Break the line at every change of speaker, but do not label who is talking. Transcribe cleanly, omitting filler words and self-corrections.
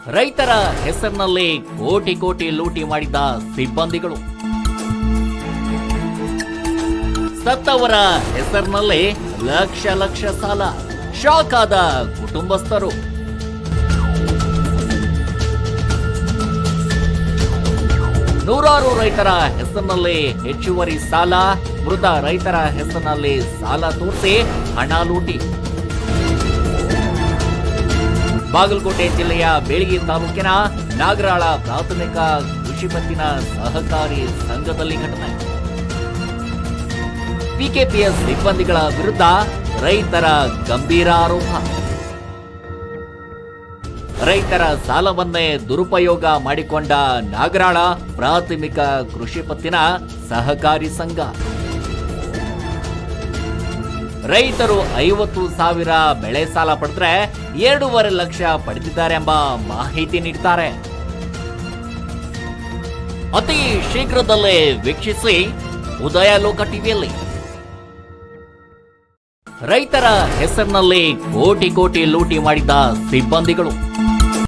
ರೈತರ ಹೆಸರಿನಲ್ಲಿ ಕೋಟಿ ಕೋಟಿ ಲೂಟಿ ಮಾಡಿದ ಸಿಬ್ಬಂದಿಗಳು. ಸತ್ತವರ ಹೆಸರಿನಲ್ಲಿ ಲಕ್ಷ ಲಕ್ಷ ಸಾಲ. ಶಾಕ್ ಆದ ಕುಟುಂಬಸ್ಥರು. ನೂರಾರು ರೈತರ ಹೆಸರಿನಲ್ಲಿ ಹೆಚ್ಚುವರಿ ಸಾಲ. ಮೃತ ರೈತರ ಹೆಸರಿನಲ್ಲಿ ಸಾಲ ತೋರಿಸಿ ಹಣ ಲೂಟಿ. ಬಾಗಲಕೋಟೆ ಜಿಲ್ಲೆಯ ಬೇಳಗಿ ತಾಲೂಕಿನ ನಾಗರಾಳ ಪ್ರಾಥಮಿಕ ಕೃಷಿ ಪತ್ತಿನ ಸಹಕಾರಿ ಸಂಘದಲ್ಲಿ ಘಟನೆ. ಪಿಕೆಪಿಎಸ್ ಸಿಬ್ಬಂದಿಗಳ ವಿರುದ್ಧ ರೈತರ ಗಂಭೀರ ಆರೋಪ. ರೈತರ ಸಾಲವನ್ನೇ ದುರುಪಯೋಗ ಮಾಡಿಕೊಂಡ ನಾಗರಾಳ ಪ್ರಾಥಮಿಕ ಕೃಷಿ ಪತ್ತಿನ ಸಹಕಾರಿ ಸಂಘ. ರೈತರು 50,000 ಬೆಳೆ ಸಾಲ ಪಡೆದ್ರೆ 2.5 ಲಕ್ಷ ಪಡೆದಿದ್ದಾರೆ ಎಂಬ ಮಾಹಿತಿ ನೀಡುತ್ತಾರೆ. ಅತಿ ಶೀಘ್ರದಲ್ಲೇ ವೀಕ್ಷಿಸಿ ಉದಯ ಲೋಕ ಟಿವಿಯಲ್ಲಿ. ರೈತರ ಹೆಸರಿನಲ್ಲಿ ಕೋಟಿ ಕೋಟಿ ಲೂಟಿ ಮಾಡಿದ ಸಿಬ್ಬಂದಿಗಳು.